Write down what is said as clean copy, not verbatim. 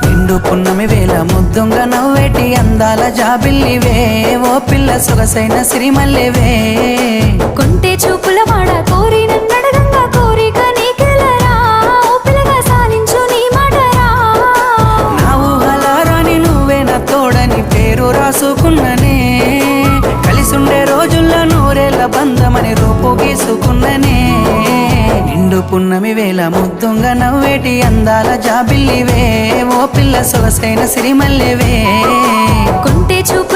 నిండు పున్నమి వేళ ముద్దుంగ నవ్వేటి అందాల జాబిల్లివే ఓ పిల్ల సొగసైన సిరిమల్లెవే కొంటే చూపుల వాడ కోరి నన్నడగంగా కోరిక నీకెలరా ఓ పిల్లగా సాలించు నీ మాటరా నా ఊహలారాని నువ్వే నా తోడని పేరు రాసుకున్ననే కలిసుండే రోజుల్లో నూరేళ్ల బంధమని రూపు గీసుకున్ననే నిండు పున్నమి వేళ ముద్దుంగ నవ్వేటి అందాల జాబిల్లివే ఓ పిల్ల సొగసైన సిరిమల్లెవే కొంటే చూపు